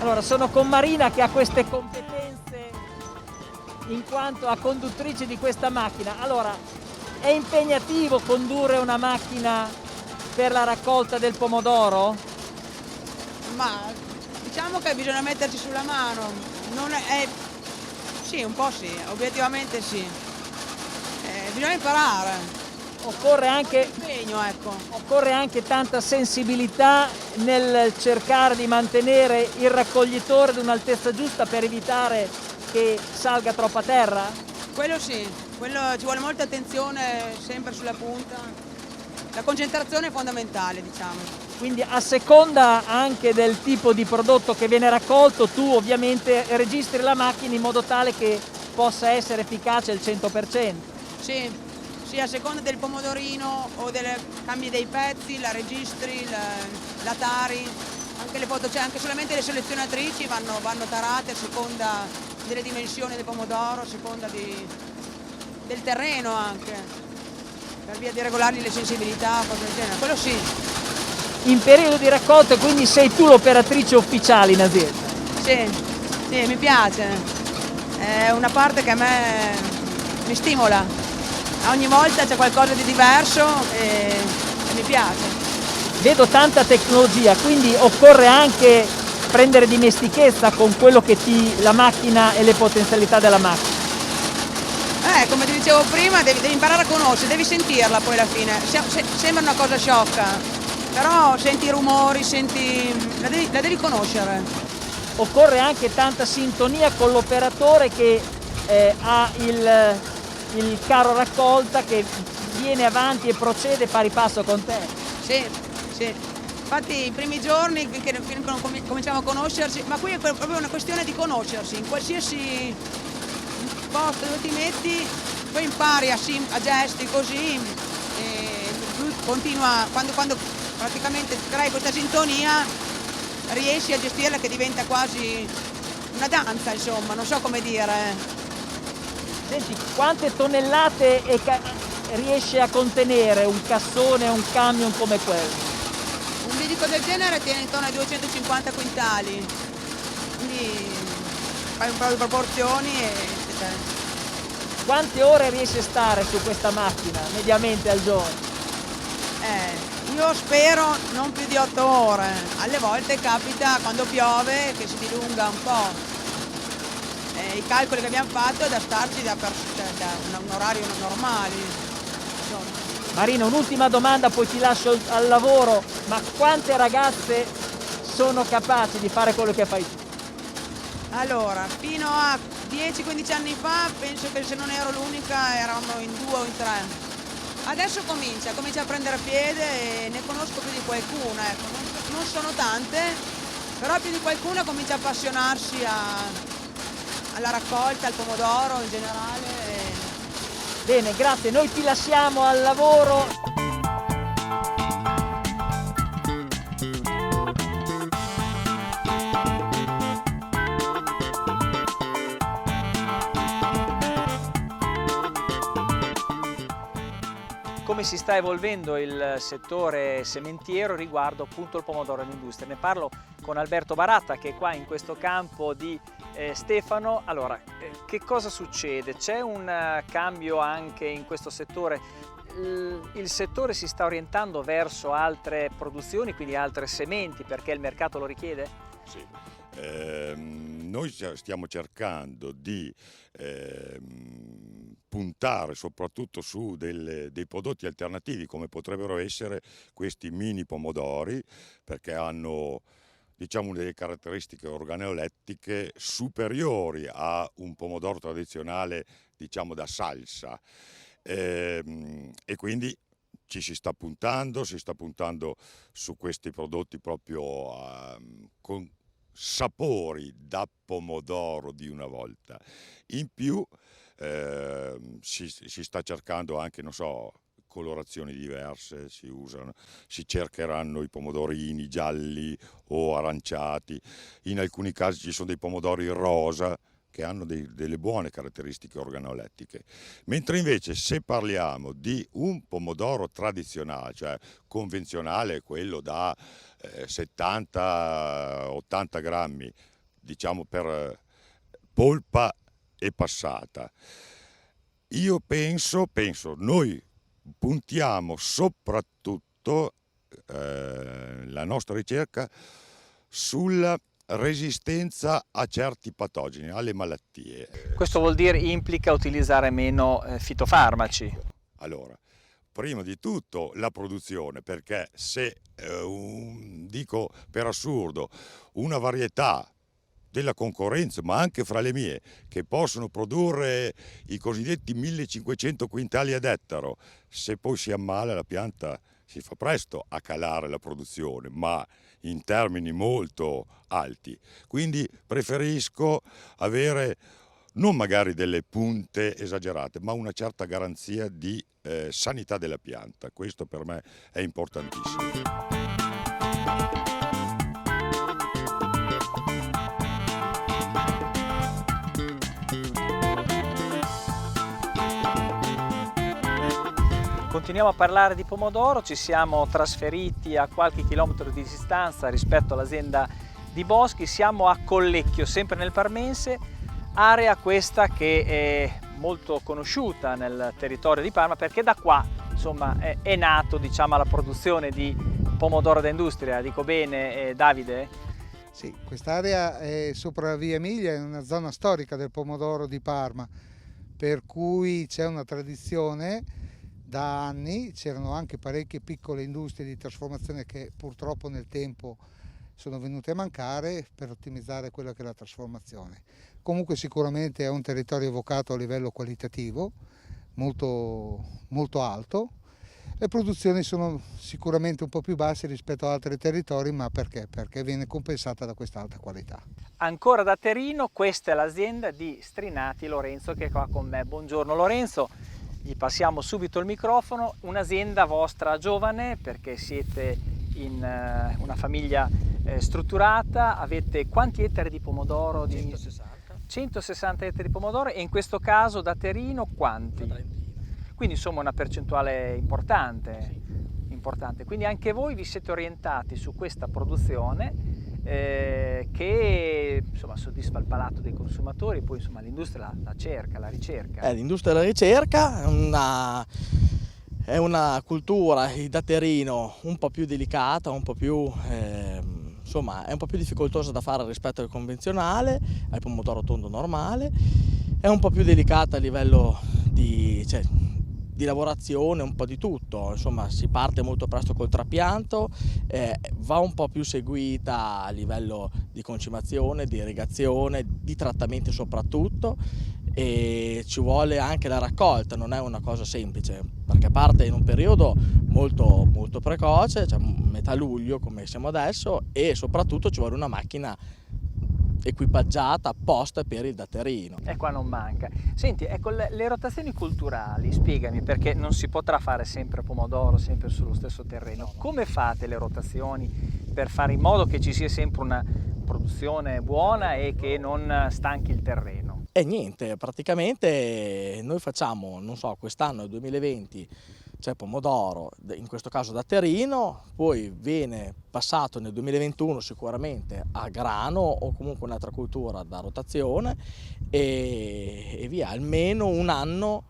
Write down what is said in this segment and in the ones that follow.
Allora, sono con Marina che ha queste competenze in quanto a conduttrice di questa macchina. Allora, è impegnativo condurre una macchina per la raccolta del pomodoro? Ma diciamo che bisogna metterci sulla mano, non sì, un po' sì, obiettivamente sì. Bisogna imparare, Occorre anche, impegno, ecco. occorre anche tanta sensibilità nel cercare di mantenere il raccoglitore ad un'altezza giusta per evitare che salga troppo a terra? Quello sì, quello ci vuole molta attenzione sempre sulla punta. La concentrazione è fondamentale, diciamo. Quindi a seconda anche del tipo di prodotto che viene raccolto, tu ovviamente registri la macchina in modo tale che possa essere efficace al 100%. Sì, sì, a seconda del pomodorino o cambi dei pezzi, la registri, la tari, anche le foto, cioè anche solamente le selezionatrici vanno tarate a seconda delle dimensioni del pomodoro, a seconda del terreno anche, per via di regolargli le sensibilità, cose del genere, quello sì. In periodo di raccolta quindi sei tu l'operatrice ufficiale in azienda. Sì, sì, mi piace, è una parte che a me mi stimola. Ogni volta c'è qualcosa di diverso e mi piace. Vedo tanta tecnologia, quindi occorre anche prendere dimestichezza con quello che la macchina e le potenzialità della macchina. Come ti dicevo prima, devi imparare a conoscere, devi sentirla poi alla fine. Sembra una cosa sciocca, però senti i rumori, la devi conoscere. Occorre anche tanta sintonia con l'operatore che ha il carro raccolta, che viene avanti e procede pari passo con te. Sì, sì. Infatti i primi giorni che cominciamo a conoscersi, ma qui è proprio una questione di conoscersi, in qualsiasi posto dove ti metti, poi impari a gesti così e lui continua, quando praticamente crei questa sintonia riesci a gestirla, che diventa quasi una danza, insomma, non so come dire. Senti, quante tonnellate riesce a contenere un cassone, un camion come quello? Un bilico del genere tiene intorno ai 250 quintali, quindi fai un po' di proporzioni e Quante ore riesce a stare su questa macchina mediamente al giorno? io spero non più di 8 ore, alle volte capita quando piove che si dilunga un po'. I calcoli che abbiamo fatto è da starci da un orario normale. Insomma. Marina, un'ultima domanda, poi ti lascio al lavoro, ma quante ragazze sono capaci di fare quello che fai tu? Allora, fino a 10-15 anni fa penso che se non ero l'unica eravamo in 2 o in 3. Adesso comincia a prendere piede e ne conosco più di qualcuna, ecco. Non sono tante, però più di qualcuna comincia a appassionarsi alla raccolta, al pomodoro in generale. Bene, grazie, noi ti lasciamo al lavoro. Come si sta evolvendo il settore sementiero riguardo appunto il pomodoro all'industria. Ne parlo con Alberto Baratta, che è qua in questo campo di Stefano. Allora, che cosa succede? C'è un cambio anche in questo settore? Il settore si sta orientando verso altre produzioni, quindi altre sementi, perché il mercato lo richiede? Sì. Noi stiamo cercando di puntare soprattutto su dei prodotti alternativi, come potrebbero essere questi mini pomodori, perché hanno, diciamo, delle caratteristiche organolettiche superiori a un pomodoro tradizionale, diciamo, da salsa. E quindi si sta puntando su questi prodotti proprio con sapori da pomodoro di una volta. In più si sta cercando anche, non so, colorazioni diverse, si cercheranno i pomodorini gialli o aranciati, in alcuni casi ci sono dei pomodori rosa che hanno delle buone caratteristiche organolettiche, mentre invece se parliamo di un pomodoro tradizionale, cioè convenzionale, quello da 70-80 grammi diciamo per polpa e passata. Io penso, noi puntiamo soprattutto la nostra ricerca sulla resistenza a certi patogeni, alle malattie. Questo vuol dire implica utilizzare meno fitofarmaci. Allora, prima di tutto la produzione, perché se dico per assurdo una varietà della concorrenza, ma anche fra le mie, che possono produrre i cosiddetti 1500 quintali ad ettaro, se poi si ammala la pianta si fa presto a calare la produzione, ma in termini molto alti. Quindi preferisco avere non magari delle punte esagerate, ma una certa garanzia di sanità della pianta. Questo per me è importantissimo. Continuiamo a parlare di pomodoro, ci siamo trasferiti a qualche chilometro di distanza rispetto all'azienda di Boschi, siamo a Collecchio, sempre nel Parmense, area questa che è molto conosciuta nel territorio di Parma perché da qua insomma è nato, diciamo, la produzione di pomodoro da industria. Dico bene, Davide? Sì, quest'area è sopra la via Emilia, è una zona storica del pomodoro di Parma, per cui c'è una tradizione. Da anni c'erano anche parecchie piccole industrie di trasformazione che purtroppo nel tempo sono venute a mancare per ottimizzare quella che è la trasformazione. Comunque sicuramente è un territorio evocato a livello qualitativo molto, molto alto. Le produzioni sono sicuramente un po' più basse rispetto ad altri territori, ma perché? Perché viene compensata da questa alta qualità. Ancora da Terino, questa è l'azienda di Strinati Lorenzo che è qua con me. Buongiorno Lorenzo. Gli passiamo subito il microfono, un'azienda vostra giovane perché siete in una famiglia strutturata, avete quanti ettari di pomodoro? 160 ettari di pomodoro e in questo caso da Terino quanti? Quindi insomma una percentuale importante, importante. Quindi anche voi vi siete orientati su questa produzione che insomma soddisfa il palato dei consumatori, poi insomma l'industria la cerca, la ricerca. L'industria della ricerca è una cultura da Terino un po' più delicata, un po' più insomma è un po' più difficoltosa da fare rispetto al convenzionale, al pomodoro tondo normale, è un po' più delicata a livello di lavorazione, un po' di tutto, insomma si parte molto presto col trapianto, va un po' più seguita a livello di concimazione, di irrigazione, di trattamenti soprattutto, e ci vuole anche la raccolta, non è una cosa semplice perché parte in un periodo molto, molto precoce, cioè metà luglio come siamo adesso, e soprattutto ci vuole una macchina equipaggiata apposta per il datterino. E qua non manca. Senti, ecco, le rotazioni culturali, spiegami, perché non si potrà fare sempre pomodoro, sempre sullo stesso terreno. Come fate le rotazioni per fare in modo che ci sia sempre una produzione buona e che non stanchi il terreno? E niente, praticamente noi facciamo, non so, quest'anno, il 2020, c'è pomodoro, in questo caso da Terino, poi viene passato nel 2021 sicuramente a grano o comunque un'altra cultura da rotazione e via, almeno un anno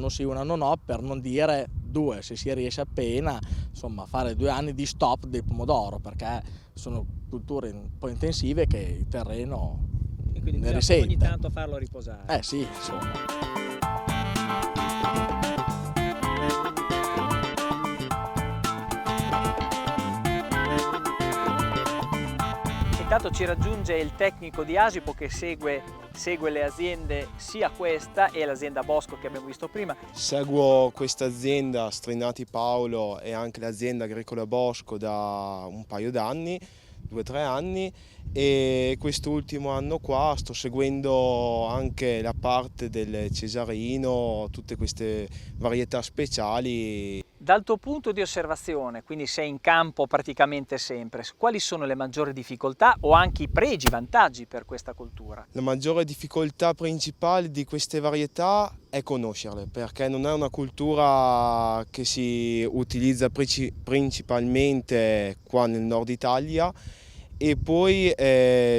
sì, un anno no, per non dire 2, se si riesce appena, insomma, fare 2 anni di stop del pomodoro, perché sono culture un po' intensive che il terreno E quindi ne bisogna risente. ogni tanto farlo riposare. Sì, insomma. Intanto ci raggiunge il tecnico di Asipo che segue le aziende, sia questa e l'azienda Bosco che abbiamo visto prima. Seguo questa azienda Strinati Paolo e anche l'azienda Agricola Bosco da un paio d'anni, 2 o 3 anni, e quest'ultimo anno qua sto seguendo anche la parte del Cesarino, tutte queste varietà speciali. Dal tuo punto di osservazione, quindi sei in campo praticamente sempre, quali sono le maggiori difficoltà o anche i pregi, i vantaggi per questa coltura? La maggiore difficoltà principale di queste varietà è conoscerle, perché non è una cultura che si utilizza principalmente qua nel nord Italia e poi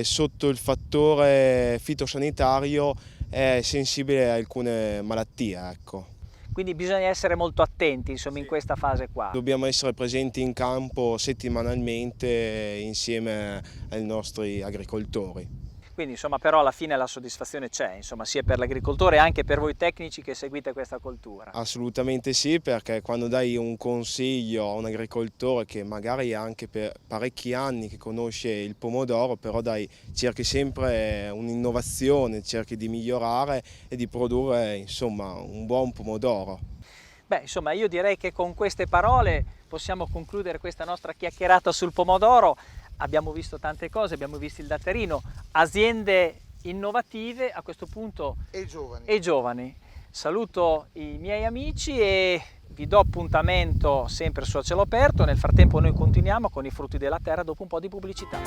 sotto il fattore fitosanitario è sensibile a alcune malattie, ecco. Quindi bisogna essere molto attenti, insomma, in questa fase qua. Dobbiamo essere presenti in campo settimanalmente insieme ai nostri agricoltori. Quindi insomma, però alla fine la soddisfazione c'è, insomma, sia per l'agricoltore e anche per voi tecnici che seguite questa coltura. Assolutamente sì, perché quando dai un consiglio a un agricoltore che magari ha anche per parecchi anni che conosce il pomodoro, però cerchi sempre un'innovazione, cerchi di migliorare e di produrre insomma un buon pomodoro. Beh, insomma, io direi che con queste parole possiamo concludere questa nostra chiacchierata sul pomodoro. Abbiamo visto tante cose, abbiamo visto il datterino, aziende innovative a questo punto E giovani. e giovani. Saluto i miei amici e vi do appuntamento sempre su A Cielo Aperto. Nel frattempo noi continuiamo con i frutti della terra dopo un po' di pubblicità.